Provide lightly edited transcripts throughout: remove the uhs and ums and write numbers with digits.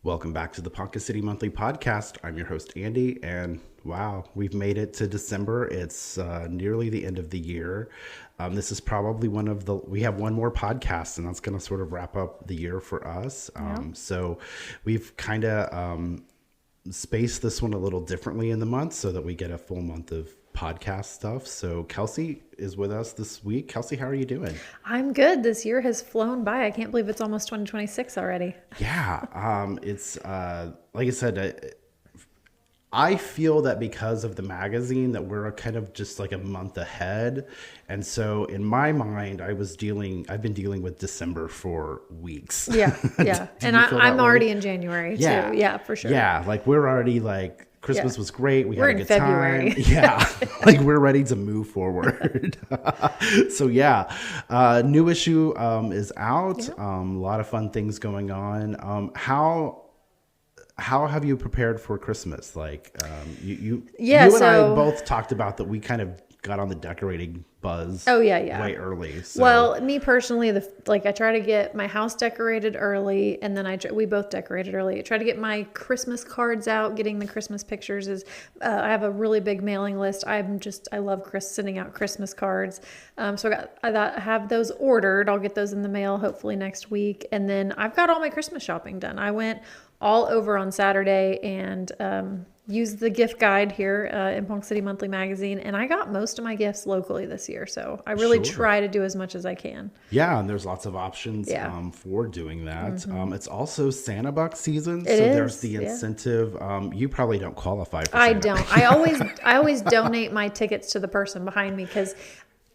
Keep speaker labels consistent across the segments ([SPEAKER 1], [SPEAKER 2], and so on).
[SPEAKER 1] Welcome back to the Ponca City Monthly podcast. I'm your host, Andy, and wow, we've made it to December. It's nearly the end of the year. This is probably we have one more podcast, and that's going to sort of wrap up the year for us. So we've kind of spaced this one a little differently in the month so that we get a full month of podcast stuff. So Kelsey is with us this week. Kelsey, how are you doing?
[SPEAKER 2] I'm good. This year has flown by. I can't believe it's almost 2026 already.
[SPEAKER 1] Yeah. It's like I said, I feel that because of the magazine that we're kind of just like a month ahead. And so in my mind, I've been dealing with December for weeks.
[SPEAKER 2] Yeah. Yeah. And I'm already in January too. Yeah, for sure.
[SPEAKER 1] Yeah. Like we're already like, Christmas was great. We're had a good
[SPEAKER 2] February.
[SPEAKER 1] time. Yeah. Like we're ready to move forward. So yeah. New issue is out.
[SPEAKER 2] Yeah.
[SPEAKER 1] A lot of fun things going on. How have you prepared for Christmas? Like you and I both talked about that we kind of got on the decorating buzz way early. So.
[SPEAKER 2] Well, me personally, I try to get my house decorated early, and then we both decorated early. I try to get my Christmas cards out. Getting the Christmas pictures is I have a really big mailing list. I love sending out Christmas cards. So I have those ordered. I'll get those in the mail hopefully next week, and then I've got all my Christmas shopping done. I went all over on Saturday and used the gift guide here in Ponca City Monthly magazine, and I got most of my gifts locally this year. So I really try to do as much as I can.
[SPEAKER 1] Yeah, and there's lots of options for doing that.
[SPEAKER 2] Mm-hmm.
[SPEAKER 1] It's also Santa Bucks season,
[SPEAKER 2] there's
[SPEAKER 1] the incentive. You probably don't qualify for
[SPEAKER 2] I
[SPEAKER 1] Santa.
[SPEAKER 2] don't. I always donate my tickets to the person behind me because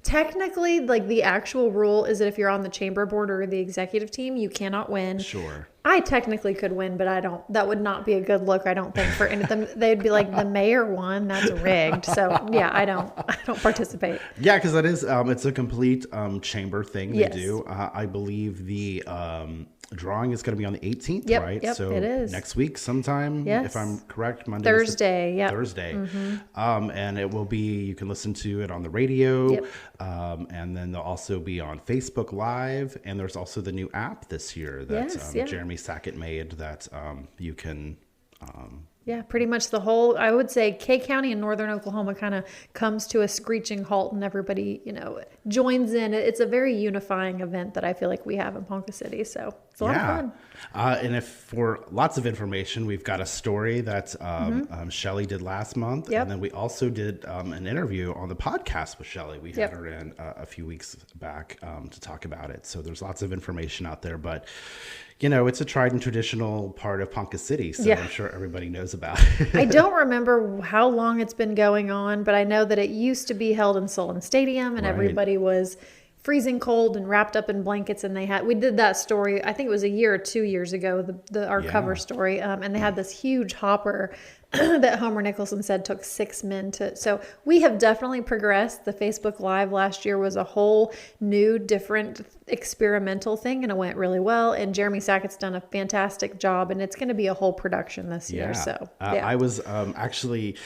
[SPEAKER 2] technically, like the actual rule is that if you're on the chamber board or the executive team, you cannot win.
[SPEAKER 1] Sure.
[SPEAKER 2] I technically could win, but I don't. That would not be a good look, I don't think, for any of them. They'd be like, the mayor won. That's rigged. So yeah, I don't participate.
[SPEAKER 1] Yeah, because that is it's a complete chamber thing they
[SPEAKER 2] Yes.
[SPEAKER 1] do. I believe the drawing is going to be on the 18th,
[SPEAKER 2] Yep,
[SPEAKER 1] right?
[SPEAKER 2] yep,
[SPEAKER 1] So
[SPEAKER 2] it is.
[SPEAKER 1] next week sometime,
[SPEAKER 2] Yes.
[SPEAKER 1] if I'm correct, Monday.
[SPEAKER 2] Thursday, yep.
[SPEAKER 1] Thursday.
[SPEAKER 2] Mm-hmm.
[SPEAKER 1] And it will be, you can listen to it on the radio.
[SPEAKER 2] Yep.
[SPEAKER 1] And then they'll also be on Facebook Live. And there's also the new app this year that Jeremy Sackett made that you can...
[SPEAKER 2] Yeah, pretty much the whole, I would say Kay County in northern Oklahoma kind of comes to a screeching halt and everybody, joins in. It's a very unifying event that I feel like we have in Ponca City. So it's a lot of fun.
[SPEAKER 1] And if for lots of information, we've got a story that Shelly did last month.
[SPEAKER 2] Yep.
[SPEAKER 1] And then we also did an interview on the podcast with Shelly. We had her in a few weeks back to talk about it. So there's lots of information out there. But, it's a tried and traditional part of Ponca City. So I'm sure everybody knows about it.
[SPEAKER 2] I don't remember how long it's been going on, but I know that it used to be held in Solon Stadium and everybody was freezing cold and wrapped up in blankets. And we did that story, I think it was a year or 2 years ago, our cover story. And they had this huge hopper that Homer Nicholson said took 6 men to. So we have definitely progressed. The Facebook Live last year was a whole new, different experimental thing, and it went really well. And Jeremy Sackett's done a fantastic job, and it's going to be a whole production this year. So
[SPEAKER 1] I was actually...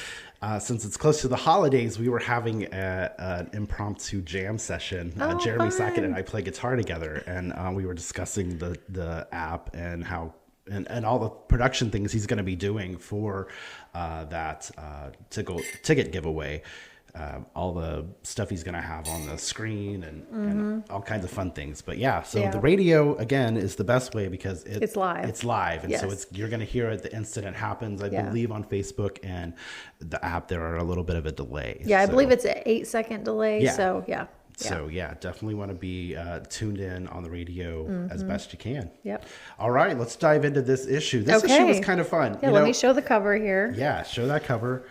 [SPEAKER 1] since it's close to the holidays, we were having an impromptu jam session. Jeremy Sackett and I play guitar together, and we were discussing the app and how and all the production things he's going to be doing for that ticket giveaway. All the stuff he's going to have on the screen and all kinds of fun things. But the radio, again, is the best way because
[SPEAKER 2] it's live.
[SPEAKER 1] It's live. And so you're going to hear it the instant it happens. I believe on Facebook and the app, there are a little bit of a delay.
[SPEAKER 2] Yeah, I believe it's an 8-second delay. Yeah. So,
[SPEAKER 1] So, definitely want to be tuned in on the radio as best you can.
[SPEAKER 2] Yep.
[SPEAKER 1] All right, let's dive into this issue. This issue was kind of fun.
[SPEAKER 2] Yeah, let me show the cover here.
[SPEAKER 1] Yeah, show that cover.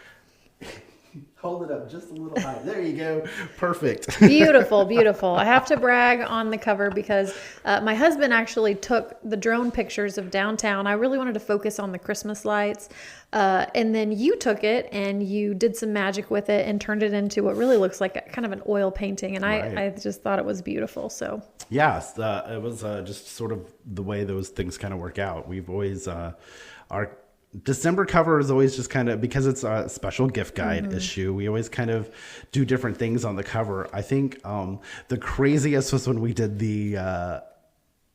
[SPEAKER 1] Hold it up just a little high. There you go. Perfect.
[SPEAKER 2] Beautiful, beautiful. I have to brag on the cover because my husband actually took the drone pictures of downtown. I really wanted to focus on the Christmas lights. And then you took it and you did some magic with it and turned it into what really looks like kind of an oil painting. And I just thought it was beautiful. So
[SPEAKER 1] yes, it was just sort of the way those things kind of work out. We've always our December cover is always just kind of, because it's a special gift guide issue, we always kind of do different things on the cover. I think the craziest was when we did the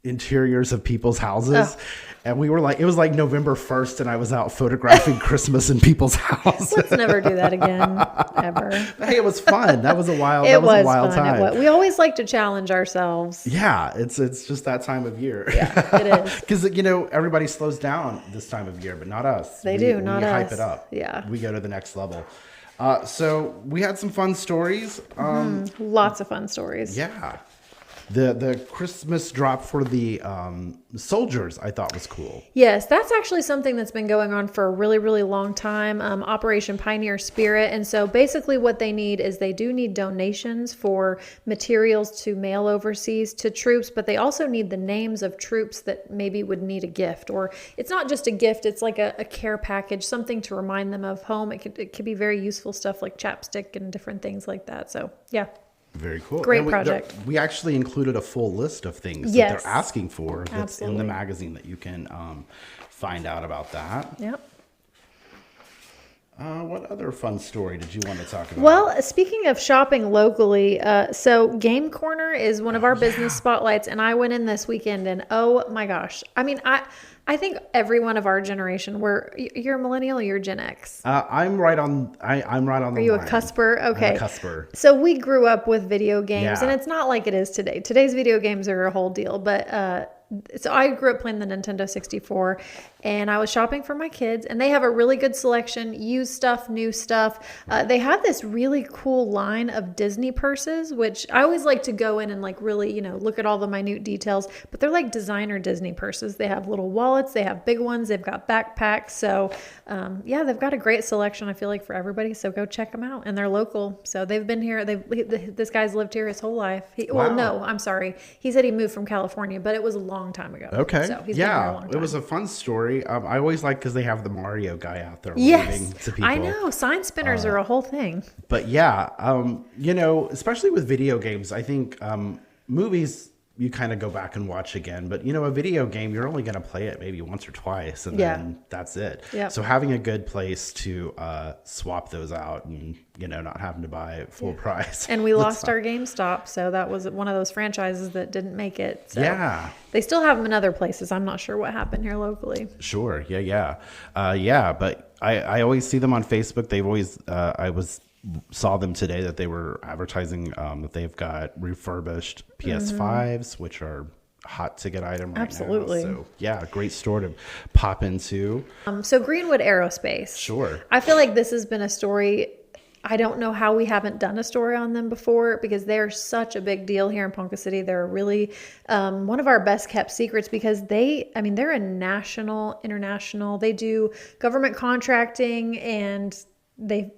[SPEAKER 1] interiors of people's houses. And we were like, it was like November 1st and I was out photographing Christmas in people's houses.
[SPEAKER 2] Let's never do that again, ever.
[SPEAKER 1] Hey, it was fun. That was a wild, time.
[SPEAKER 2] We always like to challenge ourselves.
[SPEAKER 1] Yeah, it's just that time of year.
[SPEAKER 2] Yeah, it is.
[SPEAKER 1] Because, everybody slows down this time of year, but not us.
[SPEAKER 2] Not
[SPEAKER 1] us.
[SPEAKER 2] We
[SPEAKER 1] hype it up.
[SPEAKER 2] Yeah.
[SPEAKER 1] We go to the next level. So we had some fun stories.
[SPEAKER 2] Lots of fun stories.
[SPEAKER 1] Yeah. The Christmas drop for the soldiers, I thought was cool.
[SPEAKER 2] Yes, that's actually something that's been going on for a really, really long time, Operation Pioneer Spirit. And so basically what they need is they do need donations for materials to mail overseas to troops, but they also need the names of troops that maybe would need a gift. Or it's not just a gift, it's like a care package, something to remind them of home. It could be very useful stuff like chapstick and different things like that. So, yeah.
[SPEAKER 1] Very cool.
[SPEAKER 2] Great project.
[SPEAKER 1] We actually included a full list of things that they're asking for that's
[SPEAKER 2] Absolutely.
[SPEAKER 1] in the magazine that you can find out about that.
[SPEAKER 2] Yep.
[SPEAKER 1] What other fun story did you want to talk about?
[SPEAKER 2] Well, speaking of shopping locally, so Game Corner is one of our business spotlights, and I went in this weekend, and oh my gosh. I mean, I think everyone of our generation, you're a millennial or you're Gen X?
[SPEAKER 1] I'm right on the line.
[SPEAKER 2] Are you a cusper? Okay.
[SPEAKER 1] I'm a cusper.
[SPEAKER 2] So we grew up with video games,
[SPEAKER 1] Yeah.
[SPEAKER 2] and it's not like it is today. Today's video games are a whole deal, but so I grew up playing the Nintendo 64, and I was shopping for my kids, and they have a really good selection, used stuff, new stuff. They have this really cool line of Disney purses, which I always like to go in and like really, look at all the minute details, but they're like designer Disney purses. They have little wallets, they have big ones, they've got backpacks. So they've got a great selection, I feel like, for everybody. So go check them out, and they're local. So they've been here. This guy's lived here his whole life. Well, no, I'm sorry. He said he moved from California, but it was a long time ago.
[SPEAKER 1] Okay.
[SPEAKER 2] So he's been here a long time.
[SPEAKER 1] It was a fun story. I always like because they have the Mario guy out there waving to people.
[SPEAKER 2] I know. Sign spinners are a whole thing.
[SPEAKER 1] But yeah, especially with video games, I think movies you kind of go back and watch again. But, a video game, you're only going to play it maybe once or twice, and then that's it.
[SPEAKER 2] Yep.
[SPEAKER 1] So having a good place to swap those out and, not having to buy full price.
[SPEAKER 2] And we lost our GameStop, so that was one of those franchises that didn't make it. So
[SPEAKER 1] yeah.
[SPEAKER 2] They still have them in other places. I'm not sure what happened here locally.
[SPEAKER 1] Sure. Yeah. But I always see them on Facebook. They've always, saw them today that they were advertising that they've got refurbished PS5s, which are hot ticket item right
[SPEAKER 2] Absolutely.
[SPEAKER 1] now. So yeah, great store to pop into.
[SPEAKER 2] So Greenwood Aerospace.
[SPEAKER 1] Sure.
[SPEAKER 2] I feel like this has been a story. I don't know how we haven't done a story on them before, because they're such a big deal here in Ponca City. They're really one of our best kept secrets, because they're a national, international. They do government contracting, and they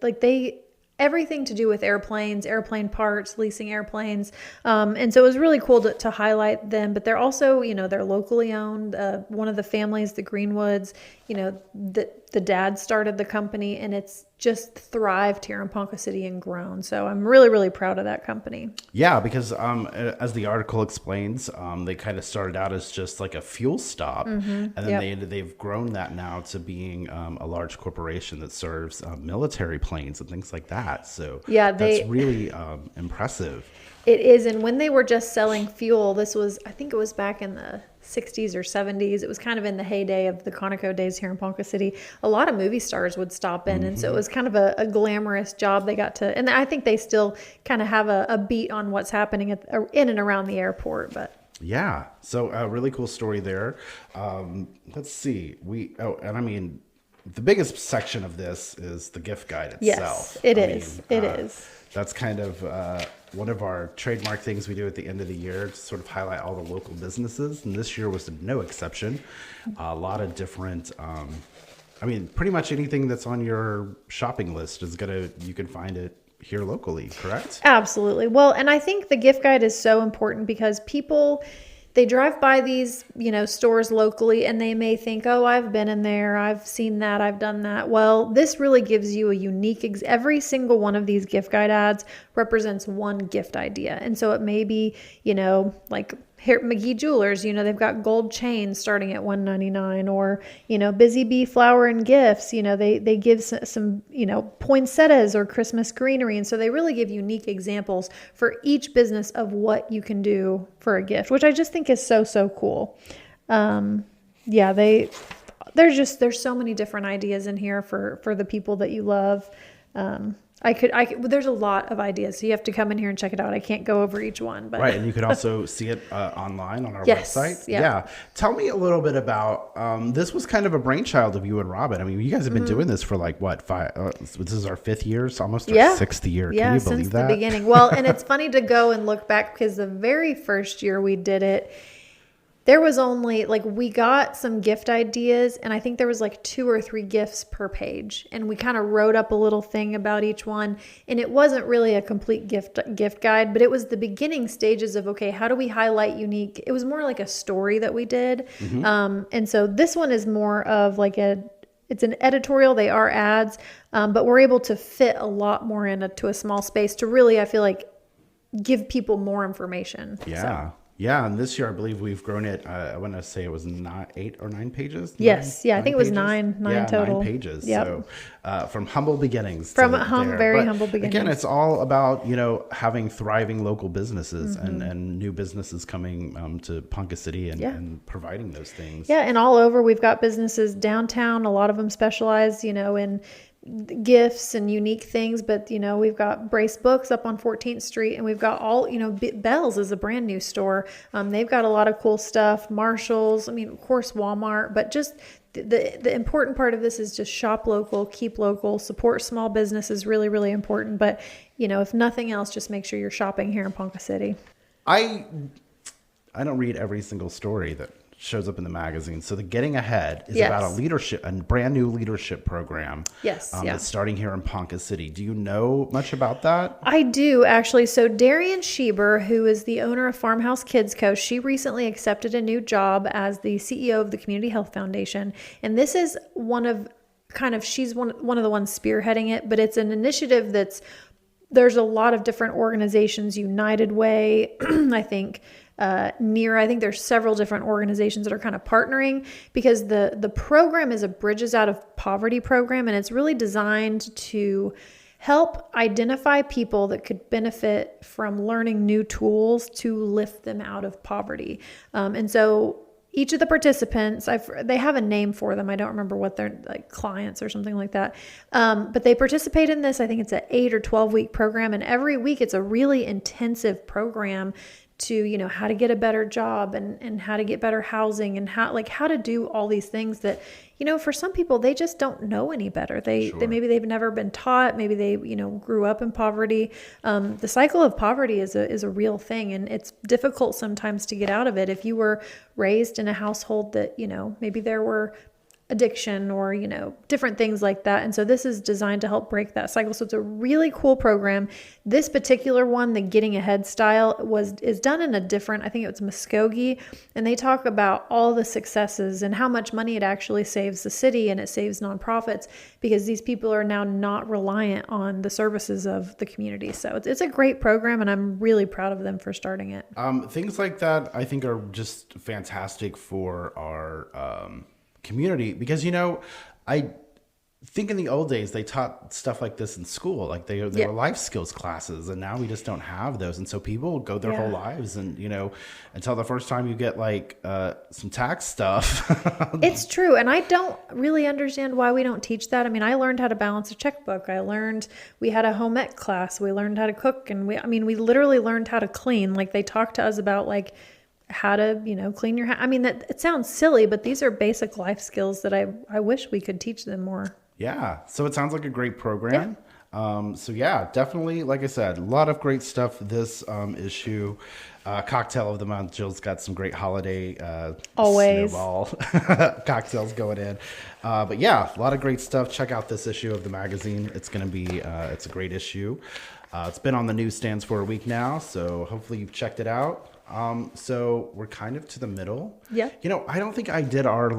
[SPEAKER 2] everything to do with airplanes, airplane parts, leasing airplanes. And so it was really cool to highlight them, but they're also, they're locally owned. One of the families, the Greenwoods, the dad started the company, and it's just thrived here in Ponca City and grown. So I'm really, really proud of that company.
[SPEAKER 1] Yeah, because as the article explains, they kind of started out as just like a fuel stop, and then they've grown that now to being a large corporation that serves military planes and things like that. So that's really impressive.
[SPEAKER 2] It is. And when they were just selling fuel, I think it was back in the 60s or 70s. It was kind of in the heyday of the Conoco days here in Ponca City. A lot of movie stars would stop in. And so it was kind of a glamorous job they got to. And I think they still kind of have a beat on what's happening in and around the airport. But
[SPEAKER 1] yeah, so a really cool story there. Let's see. The biggest section of this is the gift guide itself.
[SPEAKER 2] Yes, it is.
[SPEAKER 1] That's kind of one of our trademark things we do at the end of the year to sort of highlight all the local businesses. And this year was no exception. A lot of different, pretty much anything that's on your shopping list you can find it here locally, correct?
[SPEAKER 2] Absolutely. Well, and I think the gift guide is so important because they drive by these, stores locally, and they may think, oh, I've been in there, I've seen that, I've done that. Well, this really gives you a unique, every single one of these gift guide ads represents one gift idea. And so it may be, like here McGee Jewelers, they've got gold chains starting at $199, or, Busy Bee Flower and Gifts, they give some, poinsettias or Christmas greenery. And so they really give unique examples for each business of what you can do for a gift, which I just think is so, so cool. There's so many different ideas in here for the people that you love. There's a lot of ideas, so you have to come in here and check it out. I can't go over each one, but
[SPEAKER 1] right. And you can also see it online on our website. Yeah. Tell me a little bit about, this was kind of a brainchild of you and Robin. I mean, you guys have been doing this for like what, 5, this is our 5th year. It's almost our 6th year. Can you believe that?
[SPEAKER 2] Since the beginning. Well, and it's funny to go and look back, because the very first year we did it, there was only we got some gift ideas, and I think there was 2 or 3 gifts per page, and we kind of wrote up a little thing about each one, and it wasn't really a complete gift guide, but it was the beginning stages of, okay, how do we highlight unique? It was more like a story that we did. And so this one is more of it's an editorial. They are ads, but we're able to fit a lot more into a small space to really, I feel like, give people more information.
[SPEAKER 1] Yeah.
[SPEAKER 2] So.
[SPEAKER 1] Yeah, and this year I believe we've grown it. I want to say it was 8 or 9 pages.
[SPEAKER 2] Yes, I think it was nine total.
[SPEAKER 1] 9 pages.
[SPEAKER 2] Yep.
[SPEAKER 1] So from humble beginnings.
[SPEAKER 2] Very humble beginnings.
[SPEAKER 1] Again, it's all about having thriving local businesses and new businesses coming to Ponca City and providing those things.
[SPEAKER 2] Yeah, and all over we've got businesses downtown. A lot of them specialize, in gifts and unique things, but we've got Brace Books up on 14th Street, and we've got all Bell's is a brand new store. They've got a lot of cool stuff. Marshall's, of course Walmart, but just the important part of this is just shop local, keep local, support small business is really, really important. But if nothing else, just make sure you're shopping here in Ponca City.
[SPEAKER 1] I don't read every single story that shows up in the magazine. So the Getting Ahead is about a brand new leadership program. That's starting here in Ponca City. Do you know much about that?
[SPEAKER 2] I do, actually. So Darian Schieber, who is the owner of Farmhouse Kids Co., she recently accepted a new job as the CEO of the Community Health Foundation. And this is she's one of the ones spearheading it, but it's an initiative there's a lot of different organizations, United Way, I think there's several different organizations that are kind of partnering, because the program is a Bridges Out of Poverty program, and it's really designed to help identify people that could benefit from learning new tools to lift them out of poverty. And so each of the participants, they have a name for them. I don't remember what they're clients or something like that. But they participate in this. I think it's an 8 or 12-week program. And every week it's a really intensive program to, how to get a better job and how to get better housing and how to do all these things that, for some people, they just don't know any better. They maybe they've never been taught. Maybe they, grew up in poverty. The cycle of poverty is a real thing, and it's difficult sometimes to get out of it. If you were raised in a household that, maybe there were addiction or, different things like that. And so this is designed to help break that cycle. So it's a really cool program. This particular one, the Getting Ahead style, is done in a different, I think it was Muskogee, and they talk about all the successes and how much money it actually saves the city and it saves nonprofits, because these people are now not reliant on the services of the community. So it's a great program, and I'm really proud of them for starting it.
[SPEAKER 1] Things like that I think are just fantastic for our community, because I think in the old days they taught stuff like this in school, they were life skills classes, and now we just don't have those. And so people go their whole lives and until the first time you get some tax stuff.
[SPEAKER 2] It's true, and I don't really understand why we don't teach that. I mean, I learned how to balance a checkbook. We had a home ec class. We learned how to cook, and we literally learned how to clean. They talked to us about how to, clean your house. I mean, that it sounds silly, but these are basic life skills that I wish we could teach them more.
[SPEAKER 1] Yeah. So it sounds like a great program. Yeah. Definitely, like I said, a lot of great stuff this issue. Cocktail of the month, Jill's got some great holiday
[SPEAKER 2] always
[SPEAKER 1] snowball cocktails going in. But yeah, a lot of great stuff. Check out this issue of the magazine. It's going to be it's a great issue. It's been on the newsstands for a week now, so hopefully you've checked it out. So we're kind of to the middle.
[SPEAKER 2] Yeah.
[SPEAKER 1] I don't think I did our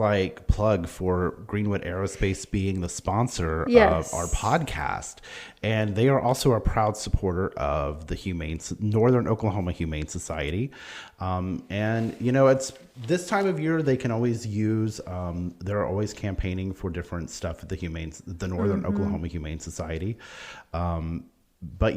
[SPEAKER 1] plug for Greenwood Aerospace being the sponsor of our podcast. And they are also a proud supporter of the Northern Oklahoma Humane Society. And it's this time of year they can always use, they're always campaigning for different stuff at the Northern Oklahoma Humane Society. But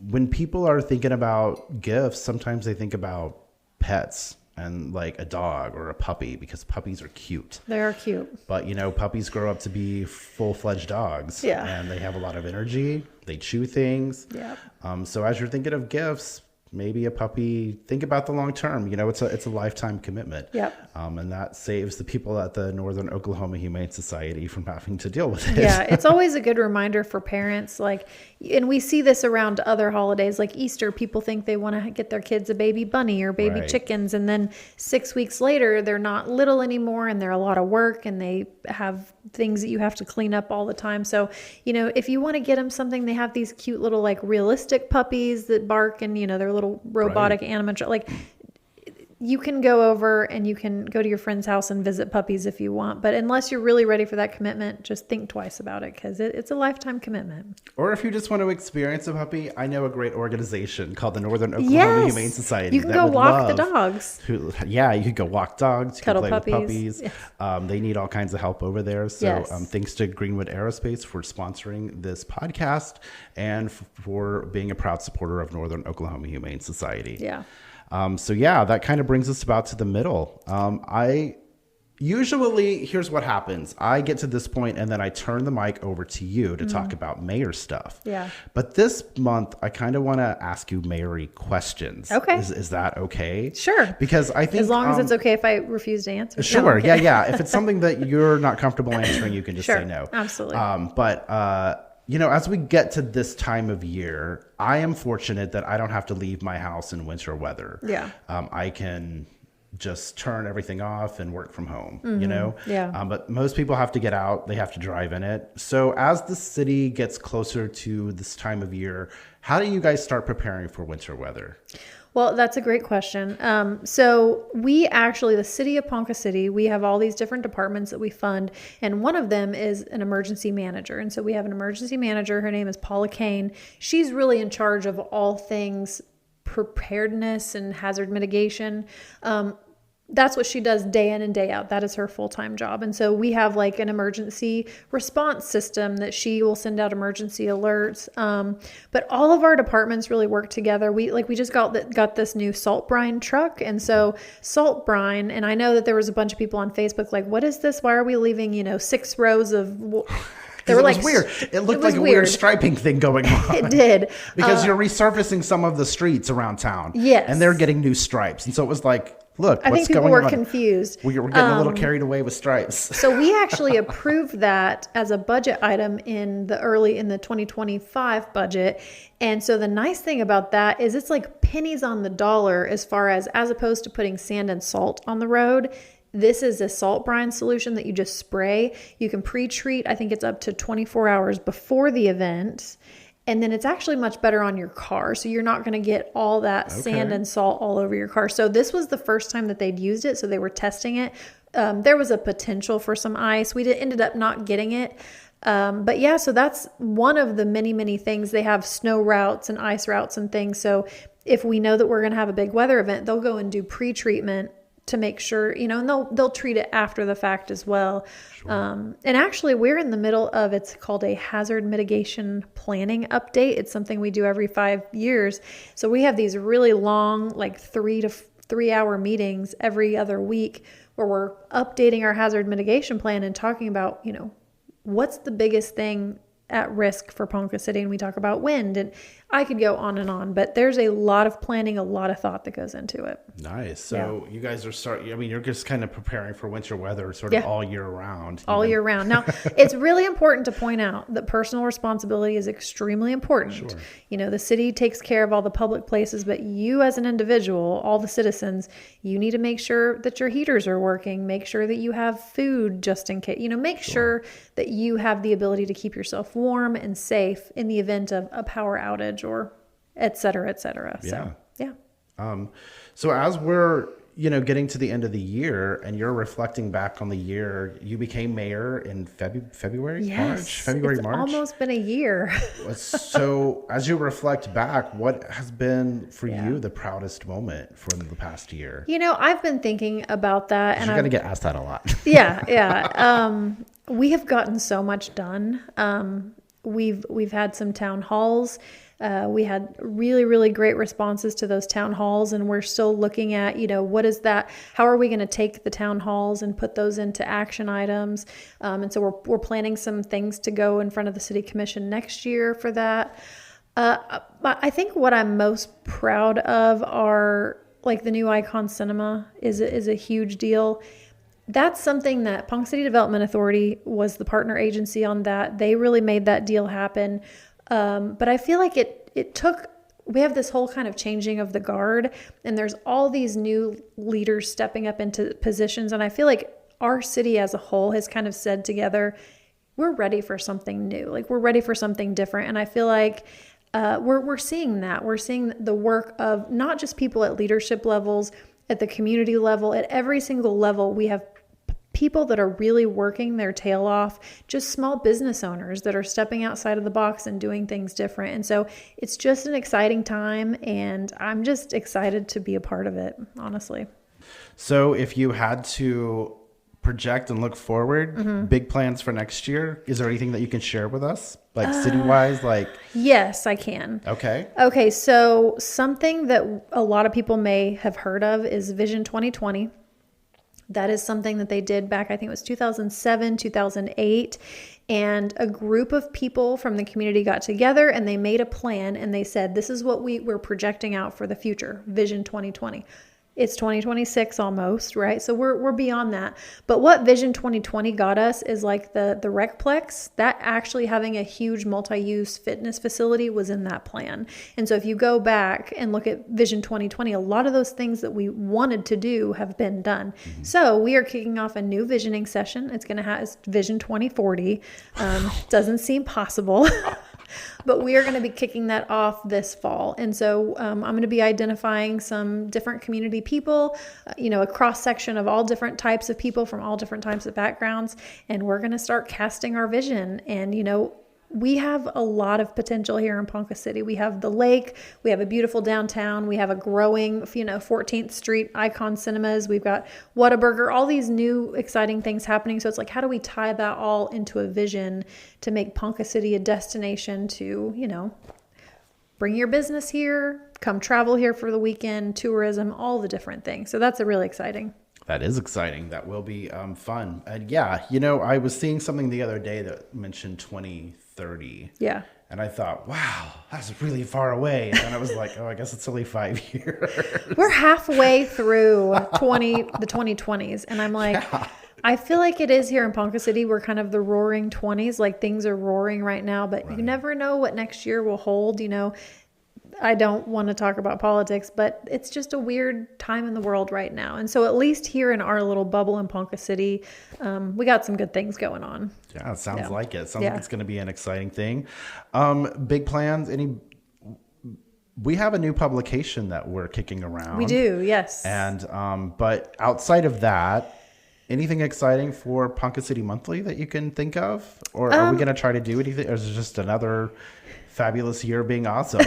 [SPEAKER 1] when people are thinking about gifts, sometimes they think about pets and a dog or a puppy, because puppies are cute.
[SPEAKER 2] They are cute.
[SPEAKER 1] But, puppies grow up to be full-fledged dogs.
[SPEAKER 2] Yeah.
[SPEAKER 1] And they have a lot of energy. They chew things.
[SPEAKER 2] Yeah.
[SPEAKER 1] So as you're thinking of gifts, maybe a puppy, think about the long term. It's a lifetime commitment.
[SPEAKER 2] Yep.
[SPEAKER 1] And that saves the people at the Northern Oklahoma Humane Society from having to deal with it.
[SPEAKER 2] Yeah, it's always a good reminder for parents. And we see this around other holidays like Easter. People think they want to get their kids a baby bunny or baby chickens. And then 6 weeks later, they're not little anymore and they're a lot of work and they have things that you have to clean up all the time. So, if you want to get them something, they have these cute little realistic puppies that bark and, they're little robotic animatronic. You can go over and you can go to your friend's house and visit puppies if you want. But unless you're really ready for that commitment, just think twice about it, because it's a lifetime commitment.
[SPEAKER 1] Or if you just want to experience a puppy, I know a great organization called the Northern Oklahoma Humane Society.
[SPEAKER 2] You can go walk the dogs.
[SPEAKER 1] You can go walk dogs. You
[SPEAKER 2] Cuddle
[SPEAKER 1] can play
[SPEAKER 2] puppies.
[SPEAKER 1] with puppies. They need all kinds of help over there. So thanks to Greenwood Aerospace for sponsoring this podcast and for being a proud supporter of Northern Oklahoma Humane Society.
[SPEAKER 2] Yeah.
[SPEAKER 1] That kind of brings us about to the middle. Here's what happens. I get to this point and then I turn the mic over to you to talk about mayor stuff.
[SPEAKER 2] Yeah.
[SPEAKER 1] But this month, I kind of want to ask you mayory questions.
[SPEAKER 2] Okay.
[SPEAKER 1] Is that okay?
[SPEAKER 2] Sure.
[SPEAKER 1] Because I think...
[SPEAKER 2] As long as it's okay if I refuse to answer.
[SPEAKER 1] Sure.
[SPEAKER 2] No, okay.
[SPEAKER 1] Yeah. If it's something that you're not comfortable answering, you can just say no.
[SPEAKER 2] Absolutely.
[SPEAKER 1] As we get to this time of year, I am fortunate that I don't have to leave my house in winter weather.
[SPEAKER 2] Yeah.
[SPEAKER 1] I can just turn everything off and work from home,
[SPEAKER 2] Yeah.
[SPEAKER 1] But most people have to get out. They have to drive in it. So as the city gets closer to this time of year, how do you guys start preparing for winter weather?
[SPEAKER 2] Well, that's a great question. So we actually, the city of Ponca City, we have all these different departments that we fund, and one of them is an emergency manager. And so we have an emergency manager. Her name is Paula Kane. She's really in charge of all things preparedness and hazard mitigation. That's what she does day in and day out. That is her full-time job. And so we have an emergency response system that she will send out emergency alerts. But all of our departments really work together. We just got this new salt brine truck. And so salt brine, and I know that there was a bunch of people on Facebook what is this? Why are we leaving, 6 rows of...
[SPEAKER 1] It was weird. It looked like a weird striping thing going on.
[SPEAKER 2] It did.
[SPEAKER 1] Because you're resurfacing some of the streets around town.
[SPEAKER 2] Yes.
[SPEAKER 1] And they're getting new stripes. And so it was look,
[SPEAKER 2] I think people were confused.
[SPEAKER 1] We were getting a little carried away with stripes.
[SPEAKER 2] So we actually approved that as a budget item in the 2025 budget. And so the nice thing about that is it's pennies on the dollar as opposed to putting sand and salt on the road. This is a salt brine solution that you just spray. You can pre-treat. I think it's up to 24 hours before the event. And then it's actually much better on your car. So you're not going to get all that sand and salt all over your car. So this was the first time that they'd used it. So they were testing it. There was a potential for some ice. We ended up not getting it. But yeah, so that's one of the many, many things. They have snow routes and ice routes and things. So if we know that we're going to have a big weather event, they'll go and do pre-treatment to make sure, and they'll treat it after the fact as well. Sure. And actually we're in the middle of, it's called a hazard mitigation planning update. It's something we do every 5 years. So we have these really long, 3 to 3 hour meetings every other week where we're updating our hazard mitigation plan and talking about, what's the biggest thing at risk for Ponca City, and we talk about wind, and I could go on, but there's a lot of planning, a lot of thought that goes into it.
[SPEAKER 1] Nice. So you guys are you're just kind of preparing for winter weather sort of all year round.
[SPEAKER 2] All year round. Now, it's really important to point out that personal responsibility is extremely important. Sure. The city takes care of all the public places, but you as an individual, all the citizens, you need to make sure that your heaters are working, make sure that you have food just in case, make sure that you have the ability to keep yourself warm and safe in the event of a power outage or et cetera, et cetera.
[SPEAKER 1] Yeah.
[SPEAKER 2] So, yeah.
[SPEAKER 1] So as we're, getting to the end of the year and you're reflecting back on the year, you became mayor in February,
[SPEAKER 2] Yes,
[SPEAKER 1] March.
[SPEAKER 2] it's almost been a year.
[SPEAKER 1] So as you reflect back, what has been for you the proudest moment from the past year?
[SPEAKER 2] I've been thinking about that, and
[SPEAKER 1] you're going to get asked that a lot.
[SPEAKER 2] Yeah. We have gotten so much done. We've had some town halls. We had really, really great responses to those town halls, and we're still looking at, what is that? How are we going to take the town halls and put those into action items? And so we're planning some things to go in front of the city commission next year for that. I think what I'm most proud of are like the new Icon Cinema is a huge deal. That's something that Ponca City Development Authority was the partner agency on that. They really made that deal happen. But I feel like we have this whole kind of changing of the guard, and there's all these new leaders stepping up into positions. And I feel like our city as a whole has kind of said together, we're ready for something new. Like we're ready for something different. And I feel like we're seeing that. We're seeing the work of not just people at leadership levels, at the community level, at every single level. We have people that are really working their tail off, just small business owners that are stepping outside of the box and doing things different. And so it's just an exciting time, and I'm just excited to be a part of it, honestly.
[SPEAKER 1] So if you had to project and look forward, big plans for next year, is there anything that you can share with us? Like city-wise, like?
[SPEAKER 2] Yes, I can.
[SPEAKER 1] Okay.
[SPEAKER 2] So something that a lot of people may have heard of is Vision 2020. That is something that they did back, I think it was 2007, 2008. And a group of people from the community got together and they made a plan, and they said, this is what we're projecting out for the future, Vision 2020. It's 2026 almost, right? So we're beyond that. But what Vision 2020 got us is like the Recplex, that actually having a huge multi-use fitness facility was in that plan. And so if you go back and look at Vision 2020, a lot of those things that we wanted to do have been done. Mm-hmm. So we are kicking off a new visioning session. It's going to have Vision 2040. Doesn't seem possible. But we are going to be kicking that off this fall. And so I'm going to be identifying some different community people, a cross section of all different types of people from all different types of backgrounds. And we're going to start casting our vision. And, we have a lot of potential here in Ponca City. We have the lake. We have a beautiful downtown. We have a growing, 14th Street Icon Cinemas. We've got Whataburger, all these new exciting things happening. So it's like, how do we tie that all into a vision to make Ponca City a destination to, bring your business here, come travel here for the weekend, tourism, all the different things. So that's really exciting.
[SPEAKER 1] That is exciting. That will be fun. And yeah, I was seeing something the other day that mentioned 2030.
[SPEAKER 2] Yeah.
[SPEAKER 1] And I thought, wow, that's really far away. And then I was like, oh, I guess it's only 5 years.
[SPEAKER 2] We're halfway through the 2020s. And I'm like, yeah. I feel like it is here in Ponca City. We're kind of the roaring 20s. Like things are roaring right now, but right. You never know what next year will hold. I don't want to talk about politics, but it's just a weird time in the world right now. And so at least here in our little bubble in Ponca City, we got some good things going on.
[SPEAKER 1] Yeah, it sounds like it. Sounds like it's going to be an exciting thing. Big plans? We have a new publication that we're kicking around.
[SPEAKER 2] We do, yes.
[SPEAKER 1] And but outside of that, anything exciting for Ponca City Monthly that you can think of? Or are we going to try to do anything? Or is it just another fabulous year being awesome?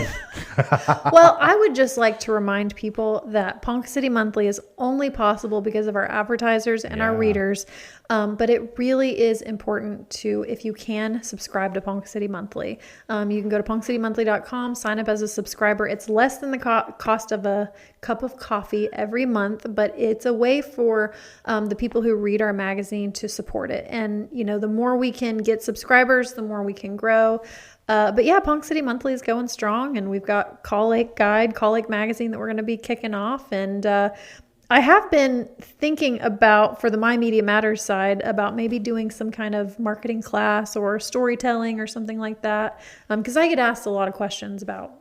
[SPEAKER 2] Well, I would just like to remind people that Ponca City Monthly is only possible because of our advertisers and our readers. But it really is important to, if you can, subscribe to Ponca City Monthly. You can go to poncecitymonthly.com, sign up as a subscriber. It's less than the cost of a cup of coffee every month, but it's a way for the people who read our magazine to support it. And, the more we can get subscribers, the more we can grow. But yeah, Ponca City Monthly is going strong, and we've got Call Lake Guide, Call Lake Magazine that we're going to be kicking off. And I have been thinking about, for the My Media Matters side, about maybe doing some kind of marketing class or storytelling or something like that. Because I get asked a lot of questions about,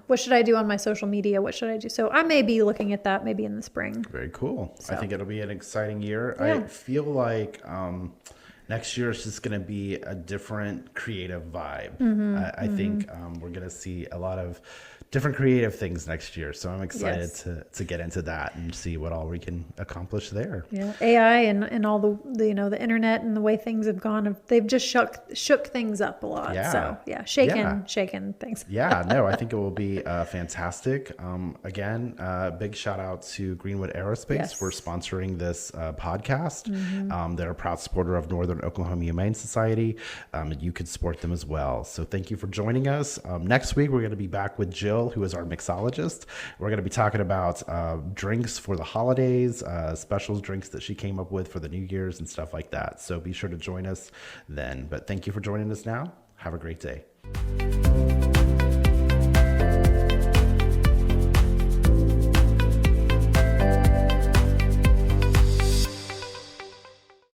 [SPEAKER 2] what should I do on my social media? What should I do? So I may be looking at that maybe in the spring.
[SPEAKER 1] Very cool. So, I think it'll be an exciting year.
[SPEAKER 2] Yeah.
[SPEAKER 1] I feel like next year is just going to be a different creative vibe. I think we're going to see a lot of different creative things next year. So I'm excited to get into that and see what all we can accomplish there.
[SPEAKER 2] Yeah, AI and all the the internet and the way things have gone, they've just shook things up a lot.
[SPEAKER 1] Yeah.
[SPEAKER 2] So shaken things.
[SPEAKER 1] Yeah, no, I think it will be fantastic. Again, big shout out to Greenwood Aerospace for sponsoring this podcast. They're a proud supporter of Northern Oklahoma Humane Society. You could support them as well. So thank you for joining us. Next week, we're going to be back with Jill, who is our mixologist. We're going to be talking about drinks for the holidays, special drinks that she came up with for the New Year's and stuff like that. So be sure to join us then. But thank you for joining us now. Have a great day.